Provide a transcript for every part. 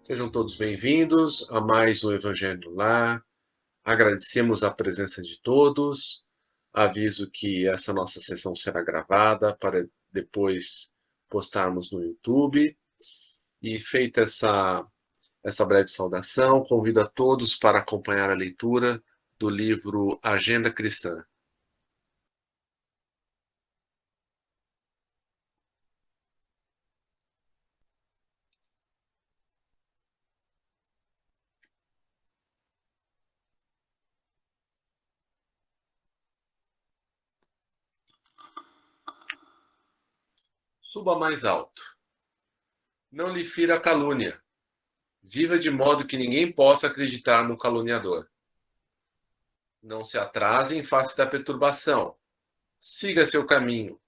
Sejam todos bem-vindos a mais um Evangelho no Lar. Agradecemos a presença de todos. Aviso que essa nossa sessão será gravada para depois postarmos no YouTube. E feita essa breve saudação, convido a todos para acompanhar a leitura do livro Agenda Cristã. Suba mais alto. Não lhe fira a calúnia. Viva de modo que ninguém possa acreditar no caluniador. Não se atrase em face da perturbação. Siga seu caminho,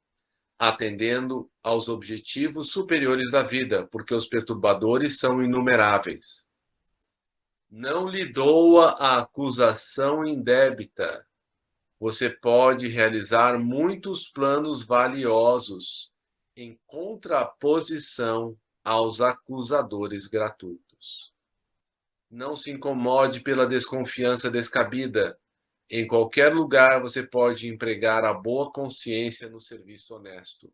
atendendo aos objetivos superiores da vida, porque os perturbadores são inumeráveis. Não lhe doa a acusação indébita. Você pode realizar muitos planos valiosos em contraposição aos acusadores gratuitos. Não se incomode pela desconfiança descabida. Em qualquer lugar você pode empregar a boa consciência no serviço honesto.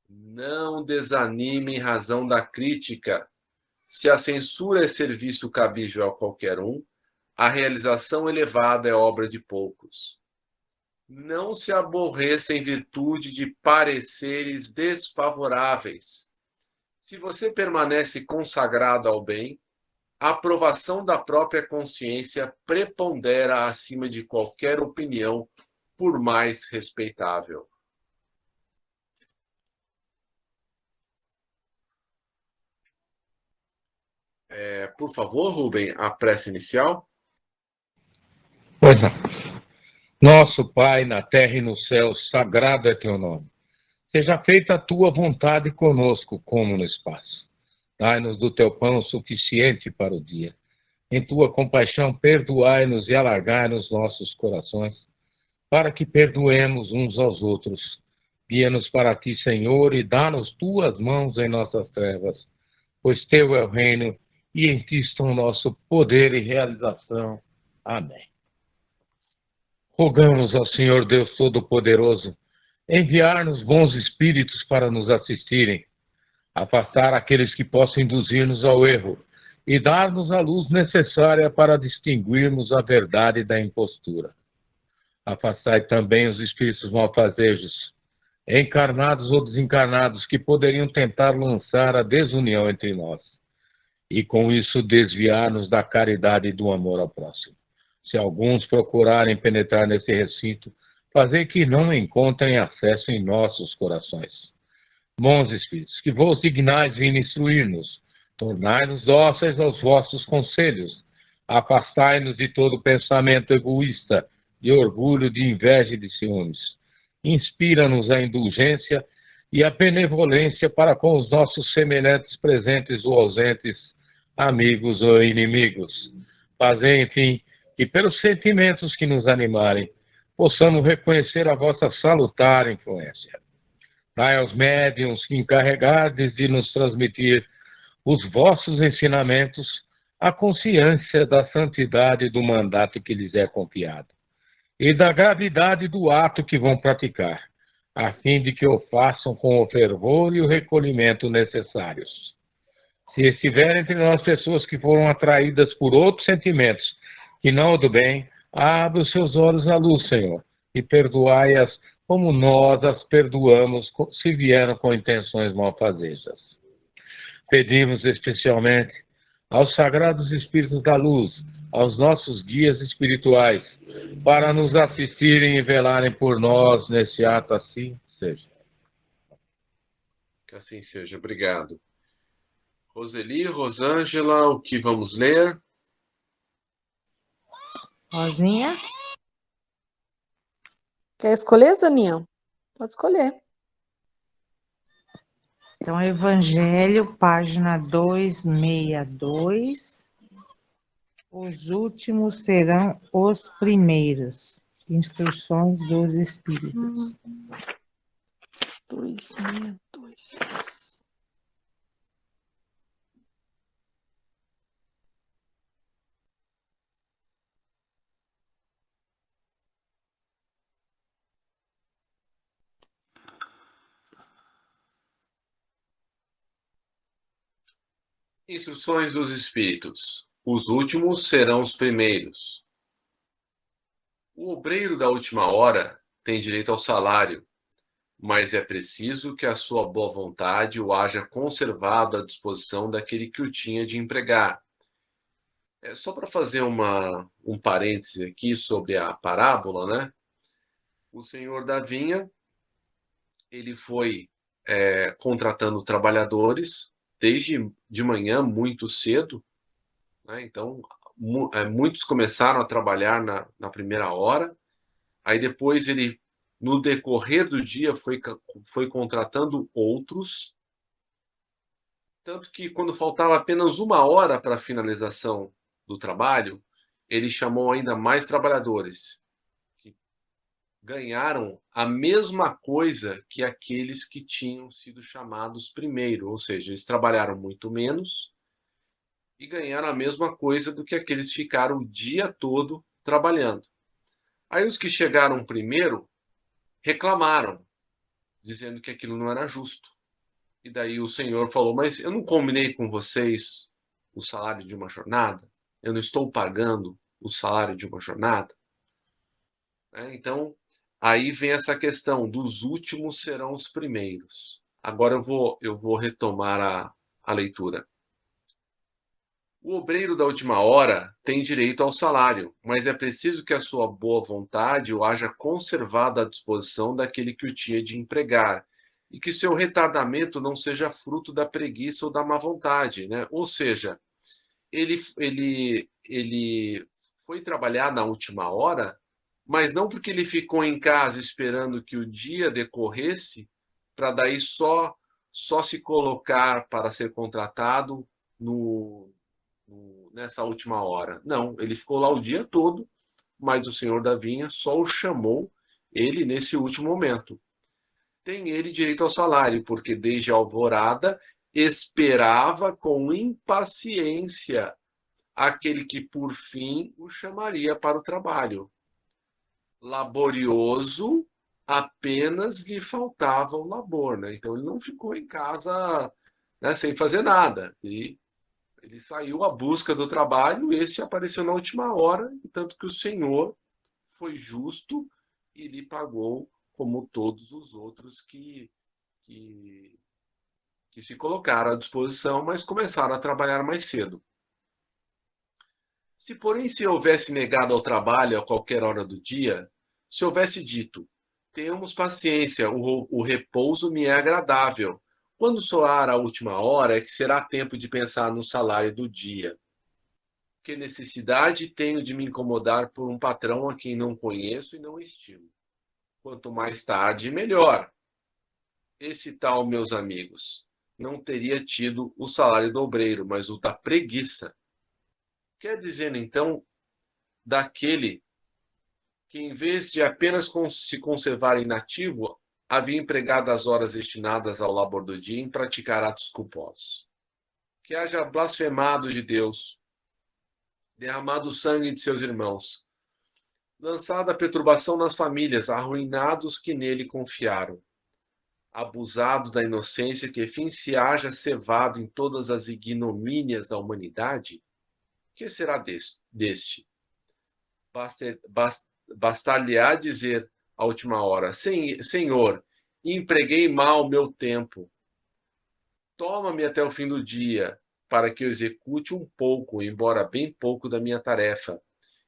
Não desanime em razão da crítica. Se a censura é serviço cabível a qualquer um, a realização elevada é obra de poucos. Não se aborreça em virtude de pareceres desfavoráveis. Se você permanece consagrado ao bem, a aprovação da própria consciência prepondera acima de qualquer opinião, por mais respeitável. Por favor, Rubem, a prece inicial. Pois não. Nosso Pai, na terra e no céu, sagrado é teu nome. Seja feita a tua vontade conosco, como no espaço. Dai-nos do teu pão suficiente para o dia. Em tua compaixão, perdoai-nos e alargai-nos nossos corações, para que perdoemos uns aos outros. Guia-nos para ti, Senhor, e dá-nos tuas mãos em nossas trevas, pois teu é o reino, e em ti estão o nosso poder e realização. Amém. Rogamos ao Senhor Deus Todo-Poderoso enviar-nos bons espíritos para nos assistirem, afastar aqueles que possam induzir-nos ao erro e dar-nos a luz necessária para distinguirmos a verdade da impostura. Afastai também os espíritos malfazejos, encarnados ou desencarnados, que poderiam tentar lançar a desunião entre nós, e com isso desviar-nos da caridade e do amor ao próximo. Se alguns procurarem penetrar nesse recinto, fazei que não encontrem acesso em nossos corações. Bons Espíritos, que vos dignais vir instruir-nos, tornai-nos dóceis aos vossos conselhos, afastai-nos de todo pensamento egoísta, de orgulho, de inveja e de ciúmes. Inspira-nos a indulgência e a benevolência para com os nossos semelhantes presentes ou ausentes, amigos ou inimigos. Fazei, enfim, que pelos sentimentos que nos animarem, possamos reconhecer a vossa salutar influência. Dai aos médiuns que encarregardes de nos transmitir os vossos ensinamentos a consciência da santidade do mandato que lhes é confiado e da gravidade do ato que vão praticar, a fim de que o façam com o fervor e o recolhimento necessários. Se estiver entre nós pessoas que foram atraídas por outros sentimentos que não o do bem, abre os seus olhos à luz, Senhor, e perdoai-as como nós as perdoamos se vieram com intenções malfazejas. Pedimos especialmente aos sagrados Espíritos da Luz, aos nossos guias espirituais, para nos assistirem e velarem por nós nesse ato, assim seja. Que assim seja. Obrigado. Roseli, Rosângela, o que vamos ler? Rosinha? Quer escolher, Zaninha? Pode escolher. Então, Evangelho, página 262. Os últimos serão os primeiros. Instruções dos Espíritos. 262. Instruções dos Espíritos. Os últimos serão os primeiros. O obreiro da última hora tem direito ao salário, mas é preciso que a sua boa vontade o haja conservado à disposição daquele que o tinha de empregar. Só para fazer um parêntese aqui sobre a parábola, né? O senhor da vinha, ele foi contratando trabalhadores desde de manhã, muito cedo, né? Então, muitos começaram a trabalhar na primeira hora, aí depois ele, no decorrer do dia, foi contratando outros, tanto que quando faltava apenas uma hora para a finalização do trabalho, ele chamou ainda mais trabalhadores, que ganharam a mesma coisa que aqueles que tinham sido chamados primeiro, ou seja, eles trabalharam muito menos e ganharam a mesma coisa do que aqueles que ficaram o dia todo trabalhando. Aí os que chegaram primeiro reclamaram, dizendo que aquilo não era justo. E daí o Senhor falou, mas eu não combinei com vocês o salário de uma jornada? Eu não estou pagando o salário de uma jornada? Então, aí vem essa questão, dos últimos serão os primeiros. Agora eu vou retomar a leitura. O obreiro da última hora tem direito ao salário, mas é preciso que a sua boa vontade o haja conservado à disposição daquele que o tinha de empregar, e que seu retardamento não seja fruto da preguiça ou da má vontade, né? Ou seja, ele foi trabalhar na última hora, mas não porque ele ficou em casa esperando que o dia decorresse, para daí só se colocar para ser contratado nessa última hora. Não, ele ficou lá o dia todo, mas o senhor da vinha só o chamou ele nesse último momento. Tem ele direito ao salário, porque desde a alvorada esperava com impaciência aquele que por fim o chamaria para o trabalho. Laborioso, apenas lhe faltava o labor, né? Então ele não ficou em casa, né, sem fazer nada. Ele saiu à busca do trabalho, esse apareceu na última hora, tanto que o Senhor foi justo e lhe pagou como todos os outros que se colocaram à disposição, mas começaram a trabalhar mais cedo. Se, porém, se houvesse negado ao trabalho a qualquer hora do dia, se houvesse dito, tenhamos paciência, o repouso me é agradável. Quando soar a última hora é que será tempo de pensar no salário do dia. Que necessidade tenho de me incomodar por um patrão a quem não conheço e não estimo? Quanto mais tarde, melhor. Esse tal, meus amigos, não teria tido o salário do obreiro, mas o da preguiça. Quer dizer, então, daquele que, em vez de apenas se conservar inativo, havia empregado as horas destinadas ao labor do dia em praticar atos culposos. Que haja blasfemado de Deus, derramado o sangue de seus irmãos, lançada a perturbação nas famílias, arruinados que nele confiaram, abusado da inocência que fim se haja cevado em todas as ignomínias da humanidade, que será deste? Bastar-lhe-á dizer à última hora, Senhor, empreguei mal meu tempo, toma-me até o fim do dia, para que eu execute um pouco, embora bem pouco, da minha tarefa,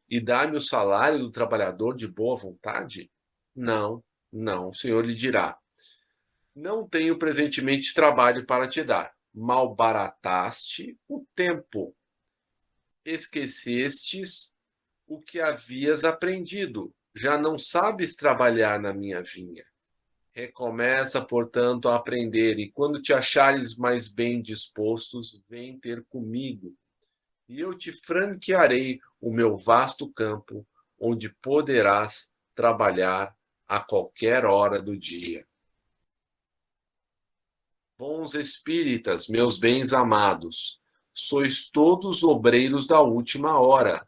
e dá-me o salário do trabalhador de boa vontade? Não, não, o Senhor lhe dirá, não tenho presentemente trabalho para te dar, malbarataste o tempo, esquecestes o que havias aprendido, já não sabes trabalhar na minha vinha. Recomeça, portanto, a aprender, e quando te achares mais bem dispostos, vem ter comigo, e eu te franquearei o meu vasto campo, onde poderás trabalhar a qualquer hora do dia. Bons espíritas, meus bens amados, sois todos obreiros da última hora.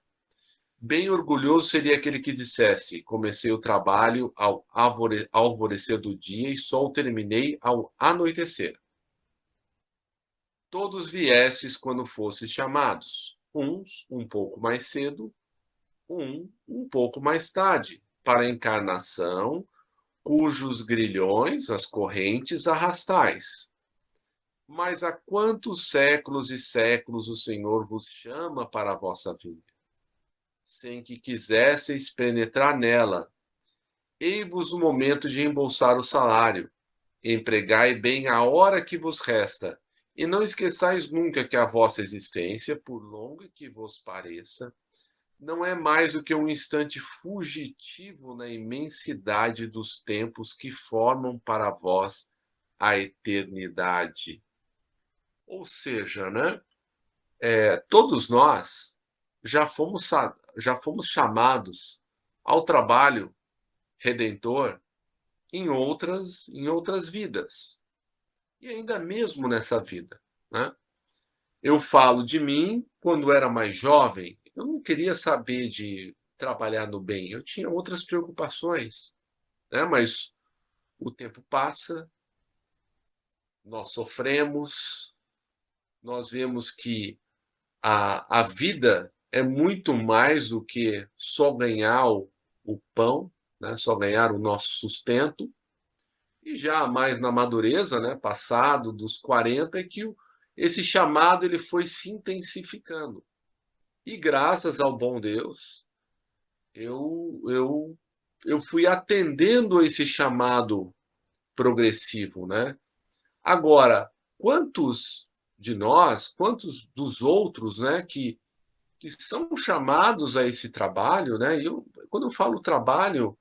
Bem orgulhoso seria aquele que dissesse, comecei o trabalho ao alvorecer do dia e só o terminei ao anoitecer. todos viestes quando fostes chamados, uns um pouco mais cedo, um pouco mais tarde, para a encarnação, cujos grilhões, as correntes, arrastais. Mas há quantos séculos e séculos o Senhor vos chama para a vossa vinda, sem que quisesseis penetrar nela? Ei-vos o momento de embolsar o salário. Empregai bem a hora que vos resta, e não esqueçais nunca que a vossa existência, por longa que vos pareça, não é mais do que um instante fugitivo na imensidade dos tempos que formam para vós a eternidade. Ou seja, né, todos nós já fomos chamados ao trabalho redentor em outras vidas. E ainda mesmo nessa vida, né? Eu falo de mim quando era mais jovem, eu não queria saber de trabalhar no bem, eu tinha outras preocupações, né? Mas o tempo passa, nós sofremos, nós vemos que a vida é muito mais do que só ganhar o pão, né? Só ganhar o nosso sustento. E já mais na madureza, né, passado dos 40, é que esse chamado ele foi se intensificando. E graças ao bom Deus, eu fui atendendo esse chamado progressivo, né? Agora, quantos de nós, quantos dos outros, né, que são chamados a esse trabalho, né? Quando eu falo trabalho,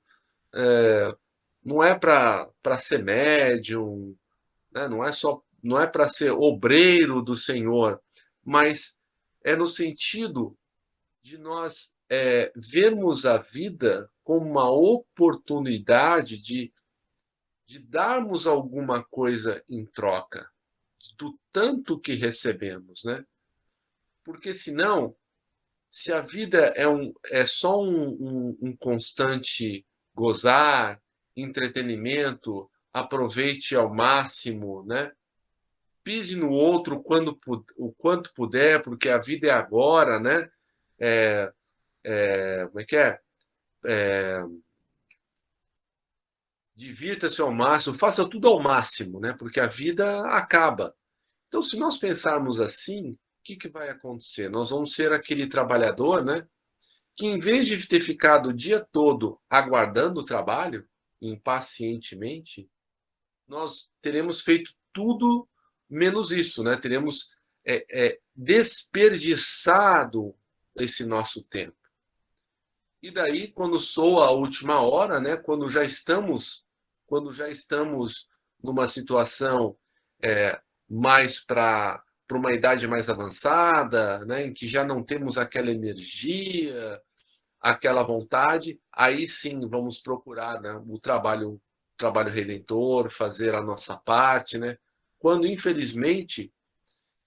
não é para ser médium, né? Não é para ser obreiro do Senhor, mas é no sentido de nós vermos a vida como uma oportunidade de darmos alguma coisa em troca do tanto que recebemos, né? Porque senão, se a vida é só um constante gozar, entretenimento, aproveite ao máximo, né? Pise no outro o quanto puder, porque a vida é agora, né? Como é que é? Divirta-se ao máximo, faça tudo ao máximo, né? Porque a vida acaba. Então, se nós pensarmos assim, o que vai acontecer? Nós vamos ser aquele trabalhador, né? Que em vez de ter ficado o dia todo aguardando o trabalho, impacientemente, nós teremos feito tudo menos isso, né? Teremos desperdiçado esse nosso tempo. E daí, quando soa a última hora, né? Quando já estamos numa situação mais para uma idade mais avançada, né? Em que já não temos aquela energia, aquela vontade, aí sim vamos procurar, né, o trabalho redentor, fazer a nossa parte, né? Quando infelizmente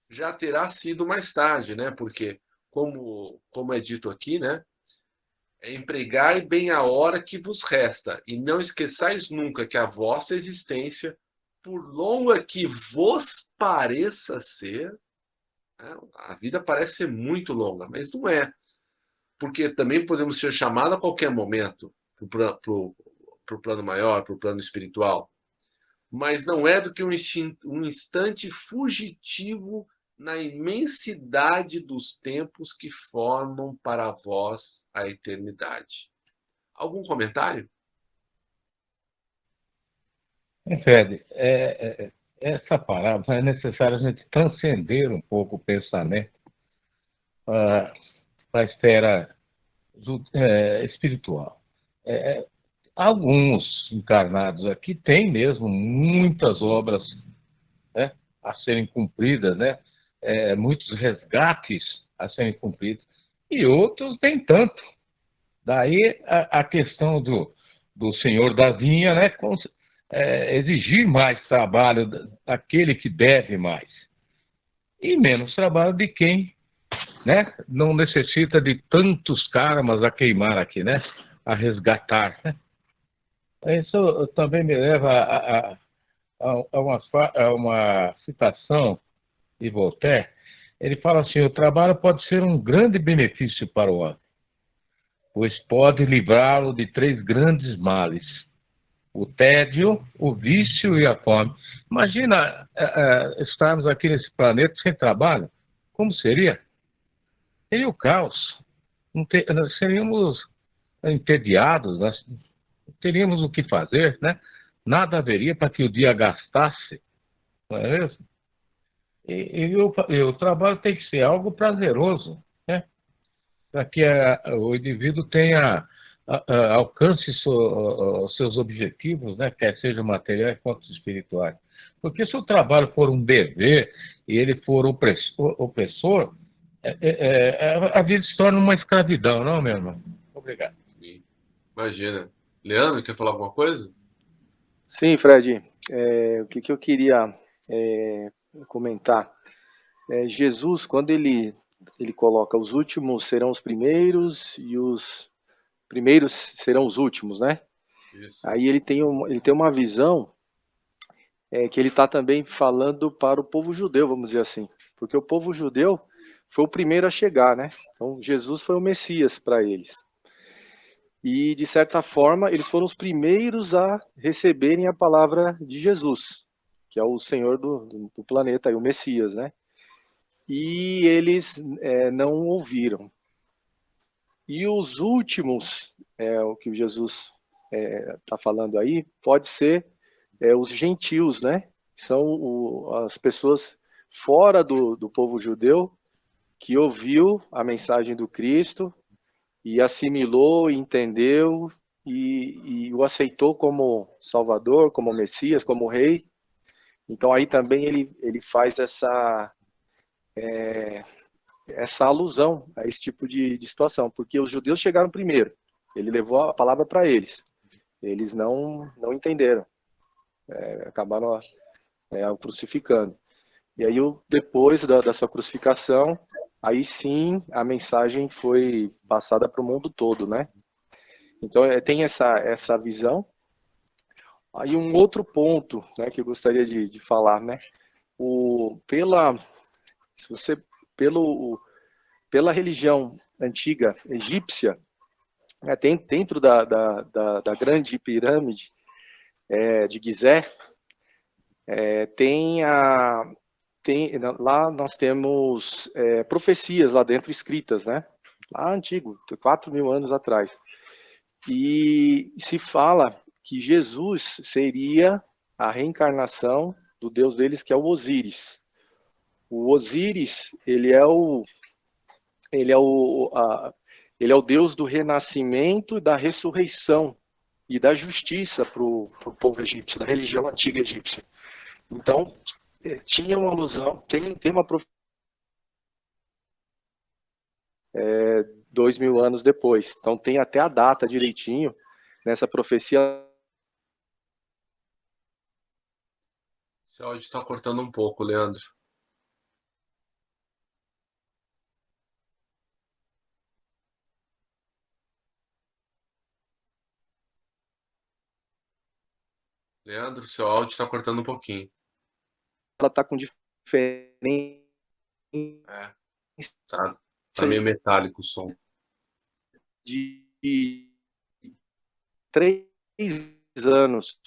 já terá sido mais tarde, né? Porque como é dito aqui, né? Empregai bem a hora que vos resta, e não esqueçais nunca que a vossa existência, por longa que vos pareça ser, né, a vida parece ser muito longa, mas não é. Porque também podemos ser chamados a qualquer momento para o plano maior, para o plano espiritual. Mas não é do que um instante fugitivo na imensidade dos tempos que formam para vós a eternidade. Algum comentário? Fred, essa palavra é necessário a gente transcender um pouco o pensamento para a esfera espiritual. Alguns encarnados aqui têm mesmo muitas obras, né, a serem cumpridas, né, muitos resgates a serem cumpridos, e outros nem tanto. Daí a questão do senhor da vinha, né, exigir mais trabalho daquele que deve mais, e menos trabalho de quem, né, não necessita de tantos karmas a queimar aqui, né, a resgatar, né? Isso também me leva a uma citação e Voltaire, ele fala assim: o trabalho pode ser um grande benefício para o homem, pois pode livrá-lo de 3 grandes males: o tédio, o vício e a fome. Imagina estarmos aqui nesse planeta sem trabalho. Como seria? Seria o caos. Nós seríamos entediados, nós não teríamos o que fazer, né? Nada haveria para que o dia gastasse, não é mesmo? E o trabalho tem que ser algo prazeroso, né? Para que o indivíduo alcance os seus objetivos, né? Quer sejam materiais quanto espirituais. Porque se o trabalho for um dever e ele for opressor, a vida se torna uma escravidão, não, meu irmão? Obrigado. Sim. Imagina. Leandro, quer falar alguma coisa? Sim, Fred. O que eu queria comentar? Jesus, quando ele coloca os últimos serão os primeiros e os primeiros serão os últimos, né? Isso. Aí ele tem uma visão que ele está também falando para o povo judeu, vamos dizer assim. Porque o povo judeu foi o primeiro a chegar, né? Então, Jesus foi o Messias para eles. E, de certa forma, eles foram os primeiros a receberem a palavra de Jesus, que é o Senhor do planeta, o Messias, né? E eles não ouviram. E os últimos, o que Jesus está falando aí, pode ser os gentios, né? São as pessoas fora do povo judeu que ouviu a mensagem do Cristo e assimilou, entendeu e o aceitou como Salvador, como Messias, como Rei. Então aí também ele faz essa alusão a esse tipo de situação, porque os judeus chegaram primeiro, ele levou a palavra para eles, eles não entenderam, acabaram o crucificando. E aí depois da sua crucificação, aí sim a mensagem foi passada para o mundo todo, né? Então tem essa visão. Aí um outro ponto, né, que eu gostaria de falar, né? Pela religião antiga egípcia, tem dentro da grande pirâmide de Gizé, lá nós temos profecias lá dentro escritas, né? Lá antigo, 4.000 anos atrás. E se fala que Jesus seria a reencarnação do deus deles, que é o Osíris. O Osíris, ele é o deus do renascimento, da ressurreição e da justiça para o povo egípcio, da religião antiga egípcia. Então, tinha uma alusão, tem uma profecia 2.000 anos depois. Então, tem até a data direitinho nessa profecia. Seu áudio está cortando um pouco, Leandro. Leandro, seu áudio está cortando um pouquinho. Ela está com diferença. Tá meio metálico o som. De 3 anos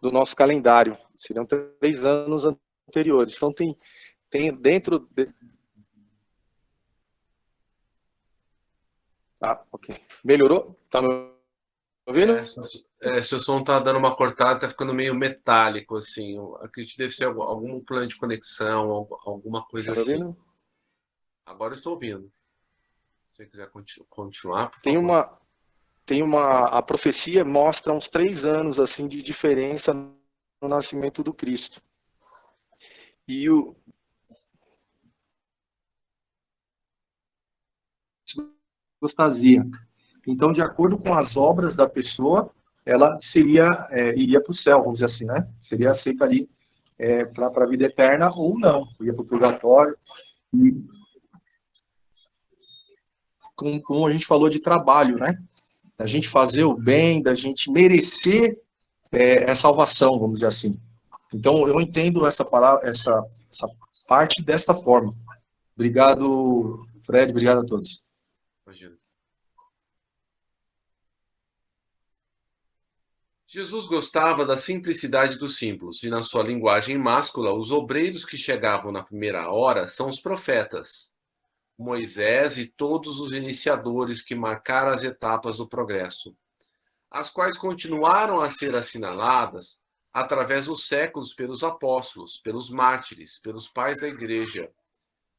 do nosso calendário. Seriam 3 anos anteriores. Então tem dentro... Ok. Melhorou? Tá me ouvindo? Seu som tá dando uma cortada, tá ficando meio metálico, assim. Eu acredito que deve ser algum plano de conexão, alguma coisa Tá assim. ouvindo? Agora eu estou ouvindo. Se você quiser continuar, por favor. A profecia mostra uns 3 anos assim de diferença no nascimento do Cristo. E apostasia. Então, de acordo com as obras da pessoa, ela iria para o céu, vamos dizer assim, né? Seria aceita ali para a vida eterna ou não, ia para o purgatório. Como a gente falou de trabalho, né? Da gente fazer o bem, da gente merecer a salvação, vamos dizer assim. Então, eu entendo essa palavra, essa parte desta forma. Obrigado, Fred, obrigado a todos. Imagina. Jesus gostava da simplicidade dos símbolos, e na sua linguagem máscula, os obreiros que chegavam na primeira hora são os profetas, Moisés e todos os iniciadores que marcaram as etapas do progresso, as quais continuaram a ser assinaladas através dos séculos pelos apóstolos, pelos mártires, pelos pais da igreja,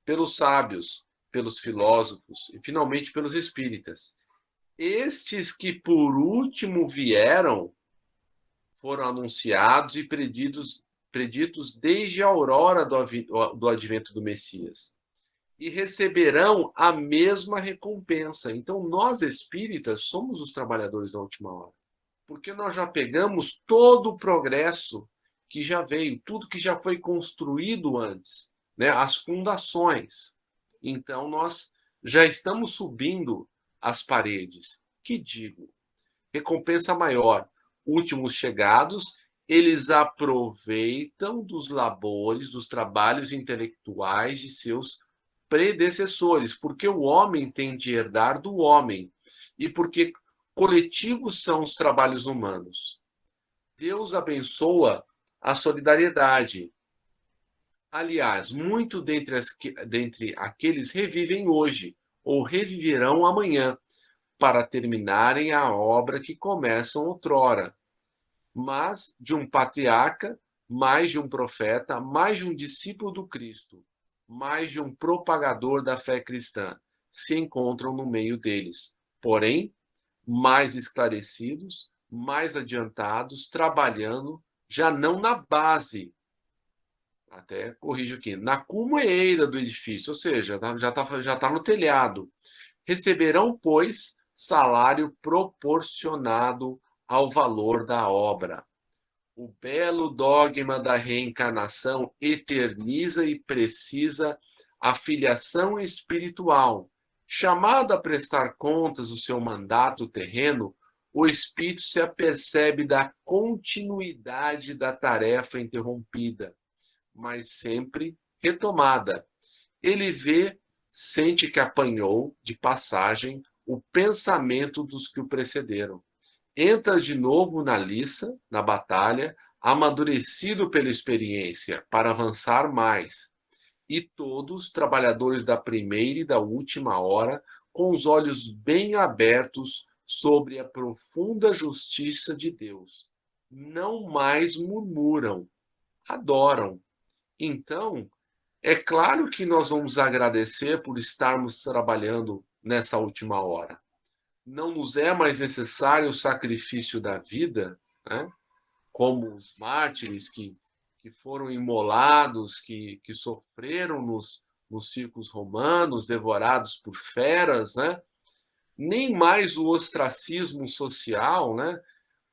pelos sábios, pelos filósofos e finalmente pelos espíritas. Estes que por último vieram foram anunciados e preditos desde a aurora do advento do Messias. E receberão a mesma recompensa. Então, nós espíritas somos os trabalhadores da última hora. Porque nós já pegamos todo o progresso que já veio, tudo que já foi construído antes, né? As fundações. Então, nós já estamos subindo as paredes. Que digo? Recompensa maior. Últimos chegados, eles aproveitam dos labores, dos trabalhos intelectuais de seus predecessores, porque o homem tem de herdar do homem e porque coletivos são os trabalhos humanos. Deus abençoa a solidariedade. Aliás, muito dentre aqueles revivem hoje ou reviverão amanhã, para terminarem a obra que começam outrora. Mas de um patriarca, mais de um profeta, mais de um discípulo do Cristo, mais de um propagador da fé cristã, se encontram no meio deles. Porém, mais esclarecidos, mais adiantados, trabalhando, já não na base, até corrijo aqui, na cumeira do edifício, ou seja, já tá no telhado. Receberão, pois, salário proporcionado ao valor da obra. O belo dogma da reencarnação eterniza e precisa a filiação espiritual. Chamado a prestar contas do seu mandato terreno, o espírito se apercebe da continuidade da tarefa interrompida, mas sempre retomada. Ele sente que apanhou de passagem o pensamento dos que o precederam. Entra de novo na liça, na batalha, amadurecido pela experiência, para avançar mais. E todos, trabalhadores da primeira e da última hora, com os olhos bem abertos sobre a profunda justiça de Deus, não mais murmuram, adoram. Então, é claro que nós vamos agradecer por estarmos trabalhando nessa última hora. Não nos é mais necessário o sacrifício da vida, né? Como os mártires que foram imolados, que sofreram nos circos romanos, devorados por feras, né? Nem mais o ostracismo social, né?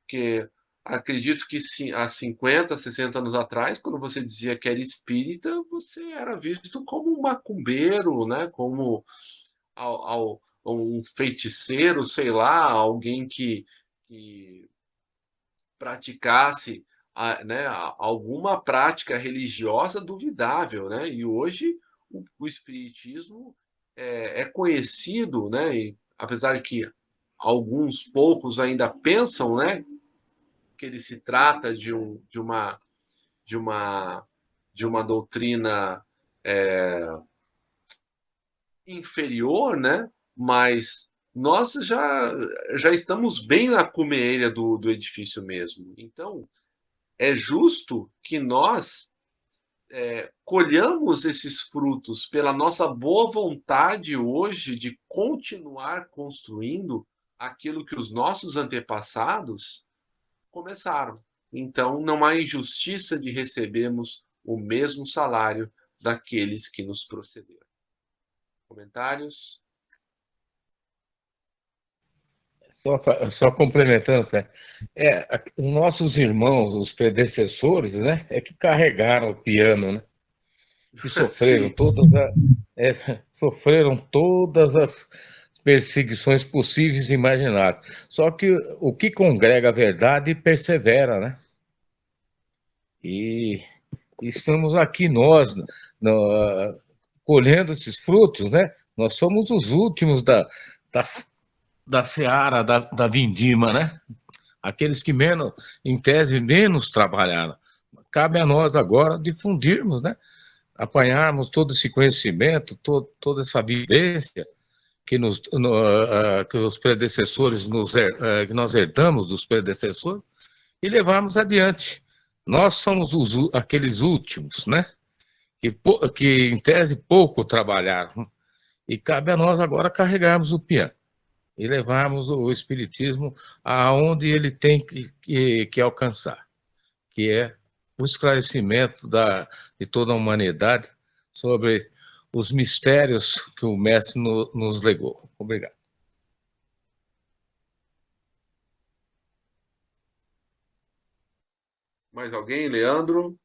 Que acredito que há 50, 60 anos atrás, quando você dizia que era espírita, você era visto como um macumbeiro, né? Como um feiticeiro, sei lá, alguém que praticasse, né, alguma prática religiosa duvidável, né? E hoje o espiritismo é conhecido, né? E, apesar de que alguns poucos ainda pensam, né, que ele se trata de uma doutrina inferior, né? Mas nós já estamos bem na cumeira do edifício mesmo. Então, é justo que nós colhamos esses frutos pela nossa boa vontade hoje de continuar construindo aquilo que os nossos antepassados começaram. Então, não há injustiça de recebermos o mesmo salário daqueles que nos procederam. Comentários? Só complementando, né? Os nossos irmãos, os predecessores, né, é que carregaram o piano, né? Que sofreram sofreram todas as perseguições possíveis e imagináveis. Só que o que congrega a verdade persevera, né? E estamos aqui nós, colhendo esses frutos, né? Nós somos os últimos da seara, da vindima, né? Aqueles que menos, em tese, menos trabalharam. Cabe a nós agora difundirmos, né? Apanharmos todo esse conhecimento, toda essa vivência que os predecessores que nós herdamos dos predecessores e levarmos adiante. Nós somos aqueles últimos, né? Que em tese pouco trabalharam. E cabe a nós agora carregarmos o piano e levarmos o Espiritismo aonde ele tem que alcançar, que é o esclarecimento de toda a humanidade sobre os mistérios que o Mestre nos legou. Obrigado. Mais alguém? Leandro?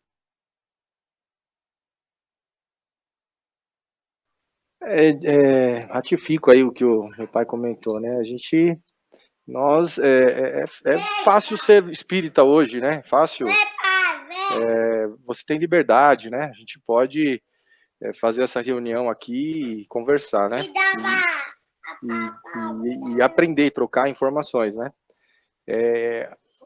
Ratifico aí o que o meu pai comentou, né? É fácil ser espírita hoje, né? Fácil. Você tem liberdade, né? A gente pode fazer essa reunião aqui e conversar, né? E aprender, trocar informações, né?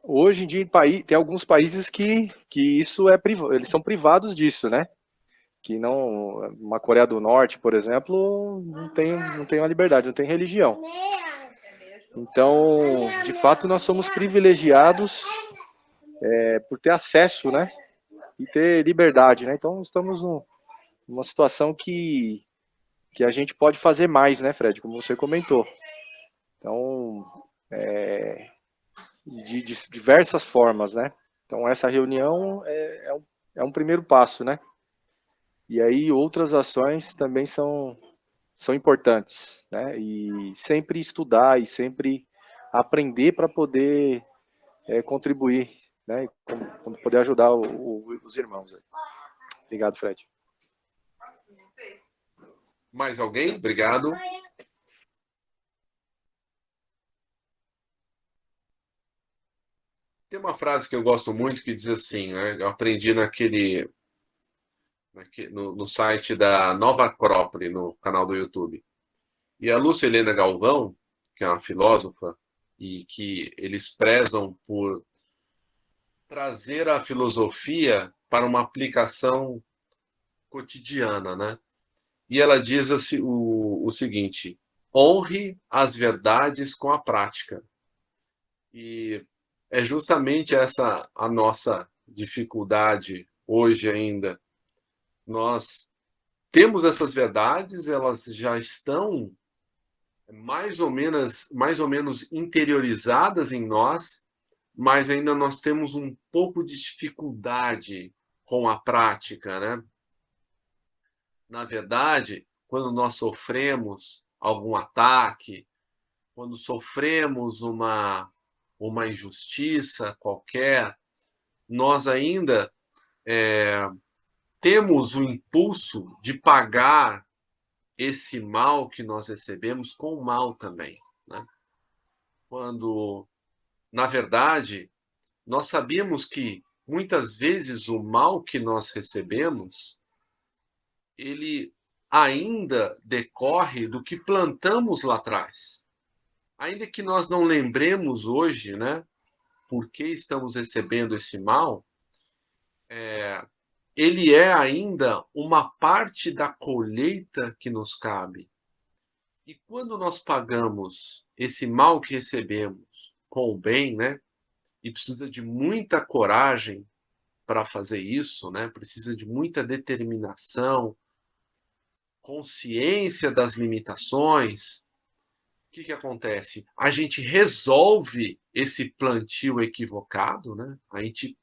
Hoje em dia tem alguns países que isso eles são privados disso, né? Que não, uma Coreia do Norte, por exemplo, não tem uma liberdade, não tem religião. Então, de fato, nós somos privilegiados por ter acesso, né? E ter liberdade, né? Então, estamos numa situação que a gente pode fazer mais, né, Fred? Como você comentou. Então, de diversas formas, né? Então, essa reunião é um primeiro passo, né? E aí, outras ações também são importantes, né? E sempre estudar e sempre aprender para poder contribuir, né? Poder ajudar os irmãos. Obrigado, Fred. Mais alguém? Obrigado. Tem uma frase que eu gosto muito que diz assim, né? Eu aprendi no site da Nova Acrópole, no canal do YouTube. E a Lúcia Helena Galvão, que é uma filósofa, e que eles prezam por trazer a filosofia para uma aplicação cotidiana, né? E ela diz assim, o seguinte: honre as verdades com a prática. E é justamente essa a nossa dificuldade hoje ainda. Nós temos essas verdades, elas já estão mais ou menos interiorizadas em nós, mas ainda nós temos um pouco de dificuldade com a prática, né? Na verdade, quando nós sofremos algum ataque, quando sofremos uma injustiça qualquer, nós ainda temos o impulso de pagar esse mal que nós recebemos com o mal também, né? Quando, na verdade, nós sabíamos que muitas vezes o mal que nós recebemos, ele ainda decorre do que plantamos lá atrás. Ainda que nós não lembremos hoje, né, por que estamos recebendo esse mal, ele é ainda uma parte da colheita que nos cabe. E quando nós pagamos esse mal que recebemos com o bem, né, e precisa de muita coragem para fazer isso, né, precisa de muita determinação, consciência das limitações, o que acontece? A gente resolve esse plantio equivocado, né? A gente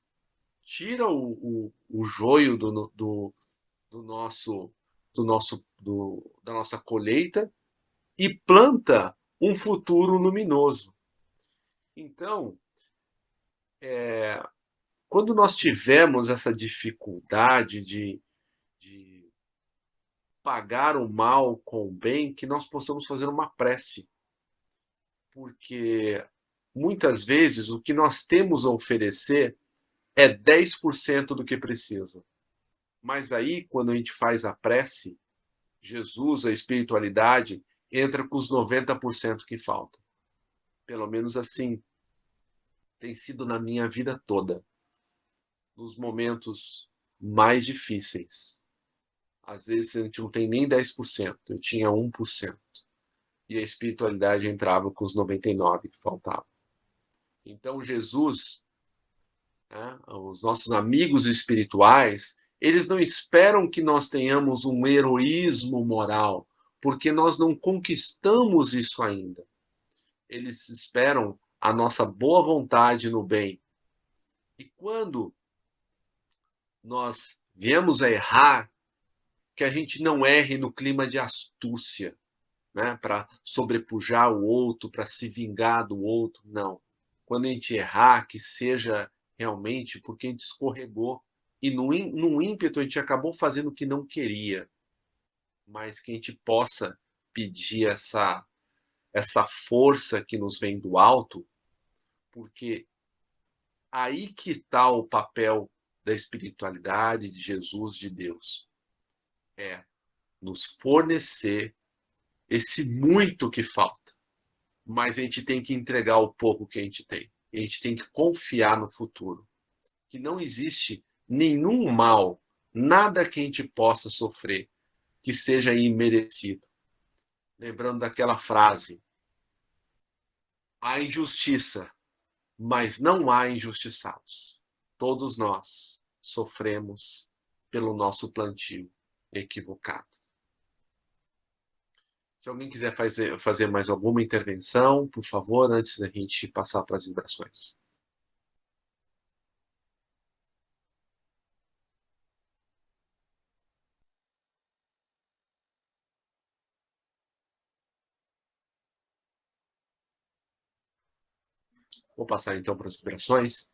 tira o joio da nossa colheita e planta um futuro luminoso. Então, quando nós tivermos essa dificuldade de pagar o mal com o bem, que nós possamos fazer uma prece. Porque muitas vezes o que nós temos a oferecer é 10% do que precisa. Mas aí, quando a gente faz a prece, Jesus, a espiritualidade, entra com os 90% que faltam. Pelo menos assim tem sido na minha vida toda. Nos momentos mais difíceis. Às vezes a gente não tem nem 10%, eu tinha 1%. E a espiritualidade entrava com os 99% que faltavam. Então Jesus, né, os nossos amigos espirituais, eles não esperam que nós tenhamos um heroísmo moral, porque nós não conquistamos isso ainda. Eles esperam a nossa boa vontade no bem. E quando nós viemos a errar, que a gente não erre no clima de astúcia, né, para sobrepujar o outro, para se vingar do outro, não. Quando a gente errar, que seja realmente porque a gente escorregou e no ímpeto a gente acabou fazendo o que não queria, mas que a gente possa pedir essa força que nos vem do alto, porque aí que está o papel da espiritualidade, de Jesus, de Deus. É nos fornecer esse muito que falta. Mas a gente tem que entregar o pouco que a gente tem. A gente tem que confiar no futuro. Que não existe nenhum mal, nada que a gente possa sofrer que seja imerecido. Lembrando daquela frase: há injustiça, mas não há injustiçados. Todos nós sofremos pelo nosso plantio equivocado. Se alguém quiser fazer mais alguma intervenção, por favor, antes da gente passar para as vibrações. Vou passar então para as vibrações.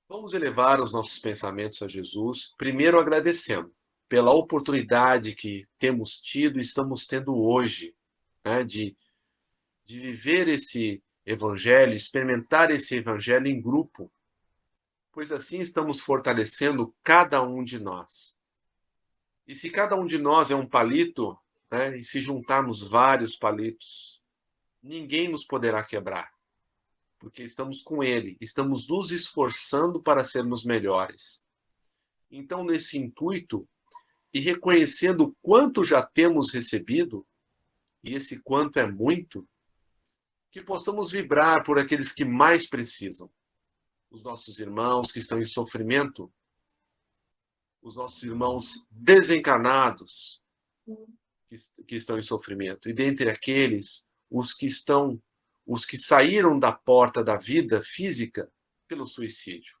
Vamos elevar os nossos pensamentos a Jesus, primeiro agradecendo pela oportunidade que temos tido e estamos tendo hoje, né, de viver esse evangelho, experimentar esse evangelho em grupo, pois assim estamos fortalecendo cada um de nós. E se cada um de nós é um palito, né, e se juntarmos vários palitos, ninguém nos poderá quebrar, porque estamos com Ele, estamos nos esforçando para sermos melhores. Então, nesse intuito, e reconhecendo o quanto já temos recebido, e esse quanto é muito, que possamos vibrar por aqueles que mais precisam. Os nossos irmãos que estão em sofrimento, os nossos irmãos desencarnados que estão em sofrimento. E dentre aqueles, os que saíram da porta da vida física pelo suicídio.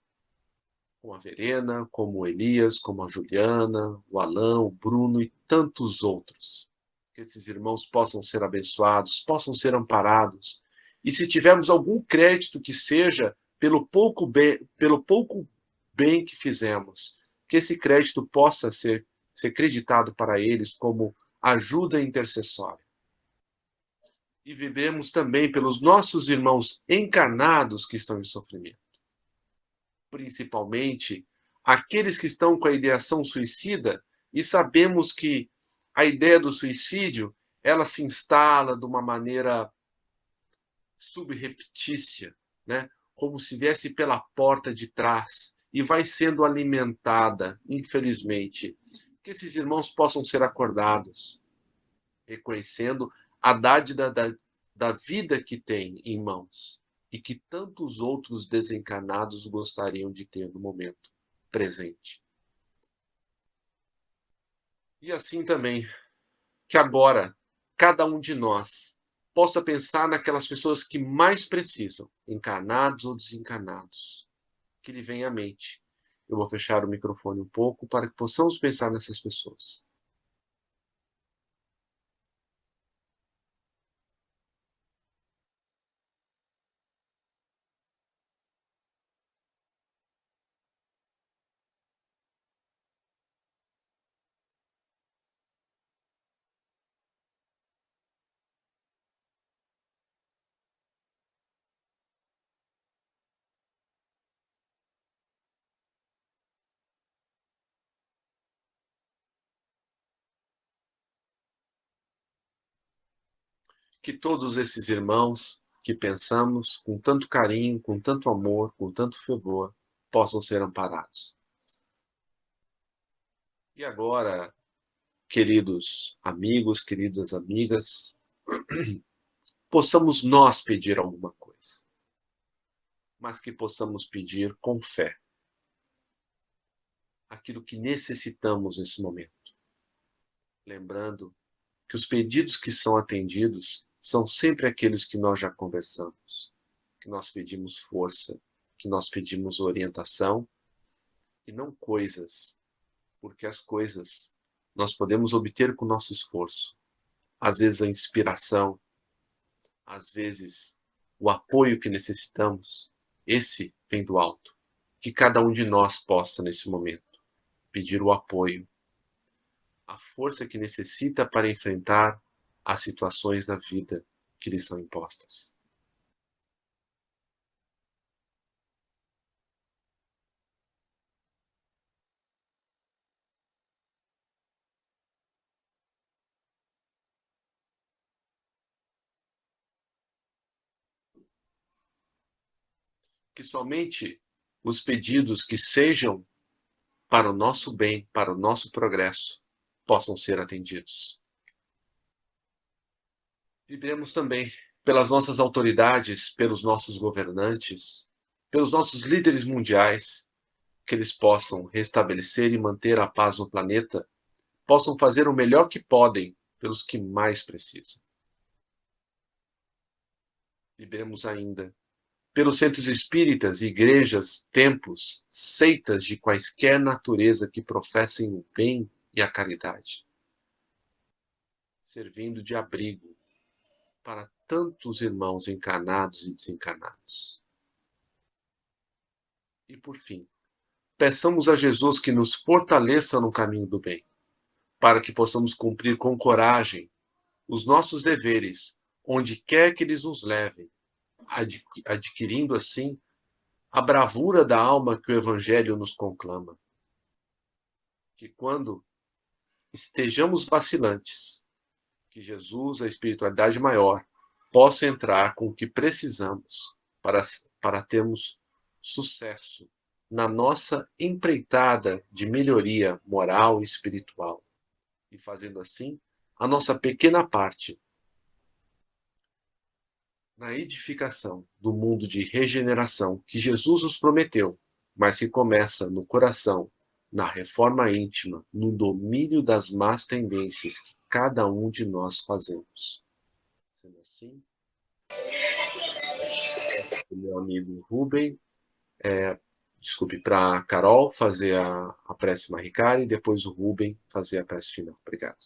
Como a Verena, como o Elias, como a Juliana, o Alain, o Bruno e tantos outros. Que esses irmãos possam ser abençoados, possam ser amparados. E se tivermos algum crédito que seja pelo pouco bem que fizemos, que esse crédito possa ser creditado para eles como ajuda intercessória. E vibremos também pelos nossos irmãos encarnados que estão em sofrimento. Principalmente aqueles que estão com a ideação suicida, e sabemos que a ideia do suicídio ela se instala de uma maneira subreptícia, né? Como se viesse pela porta de trás e vai sendo alimentada, infelizmente. Que esses irmãos possam ser acordados, reconhecendo a dádiva da vida que têm em mãos e que tantos outros desencarnados gostariam de ter no momento presente. E assim também, que agora cada um de nós possa pensar naquelas pessoas que mais precisam, encarnados ou desencarnados, que lhe vem à mente. Eu vou fechar o microfone um pouco para que possamos pensar nessas pessoas. que todos esses irmãos que pensamos com tanto carinho, com tanto amor, com tanto fervor, possam ser amparados. E agora, queridos amigos, queridas amigas, possamos nós pedir alguma coisa, mas que possamos pedir com fé aquilo que necessitamos nesse momento. Lembrando que os pedidos que são atendidos são sempre aqueles que nós já conversamos, que nós pedimos força, que nós pedimos orientação e não coisas, porque as coisas nós podemos obter com o nosso esforço. Às vezes a inspiração, às vezes o apoio que necessitamos, esse vem do alto. Que cada um de nós possa, nesse momento, pedir o apoio, a força que necessita para enfrentar as situações da vida que lhe são impostas. Que somente os pedidos que sejam para o nosso bem, para o nosso progresso, possam ser atendidos. Vibremos também pelas nossas autoridades, pelos nossos governantes, pelos nossos líderes mundiais, que eles possam restabelecer e manter a paz no planeta, possam fazer o melhor que podem pelos que mais precisam. Vibremos ainda pelos centros espíritas, igrejas, templos, seitas de quaisquer natureza que professem o bem e a caridade, servindo de abrigo para tantos irmãos encarnados e desencarnados. E por fim, peçamos a Jesus que nos fortaleça no caminho do bem, para que possamos cumprir com coragem os nossos deveres, onde quer que eles nos levem, adquirindo assim a bravura da alma que o Evangelho nos conclama. Que quando estejamos vacilantes, que Jesus, a espiritualidade maior, possa entrar com o que precisamos para termos sucesso na nossa empreitada de melhoria moral e espiritual. E fazendo assim a nossa pequena parte na edificação do mundo de regeneração que Jesus nos prometeu, mas que começa no coração, na reforma íntima, no domínio das más tendências que cada um de nós fazemos. Sendo assim, o meu amigo Rubem, para a Carol fazer a prece Mahikari e depois o Rubem fazer a prece final. Obrigado.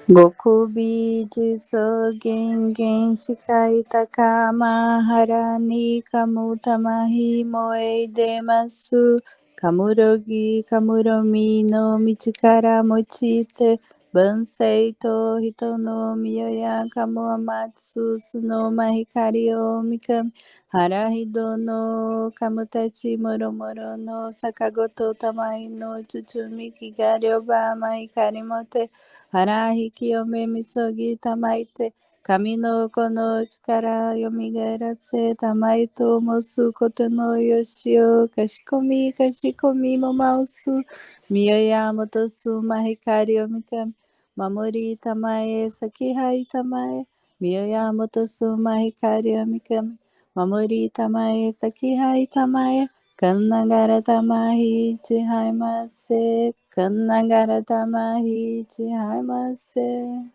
Gokubi so gengen shikaita kama harani kamutamahi moe demasu kamurogi kamuromi no michikara mochite bansei to hito no miyoya kamu amatsu suno mahikari o mikami harahido no kamutachi moromoro no sakagoto tamai no chuchumi kigaryoba mahikari mote Harahi kiyome misogi tamaite, kami no kono chikara yomigarase tamaito mosu koto no yoshio, kashikomi mo mausu, miyoya motosu mahikari yomikami, mamori tamae sakihai tamae, miyoya motosu mahikari yomikami, mamori tamae sakihai tamae, Kannagara tamahi chihaimase, kannagara tamahi chihaimase.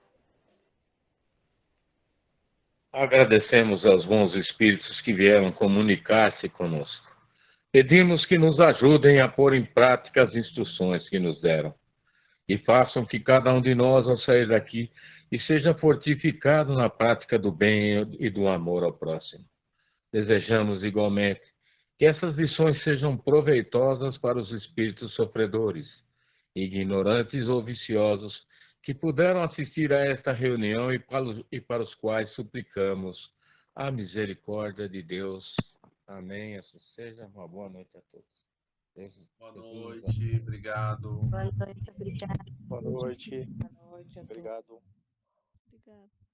Agradecemos aos bons espíritos que vieram comunicar-se conosco. Pedimos que nos ajudem a pôr em prática as instruções que nos deram e façam que cada um de nós, ao sair daqui, seja fortificado na prática do bem e do amor ao próximo. Desejamos igualmente que essas lições sejam proveitosas para os espíritos sofredores, ignorantes ou viciosos, que puderam assistir a esta reunião e para os quais suplicamos a misericórdia de Deus. Amém. Assim seja. Uma boa noite a todos. Boa noite, obrigado. Boa noite, obrigada. Boa noite. Boa noite a todos. Obrigado. Obrigada.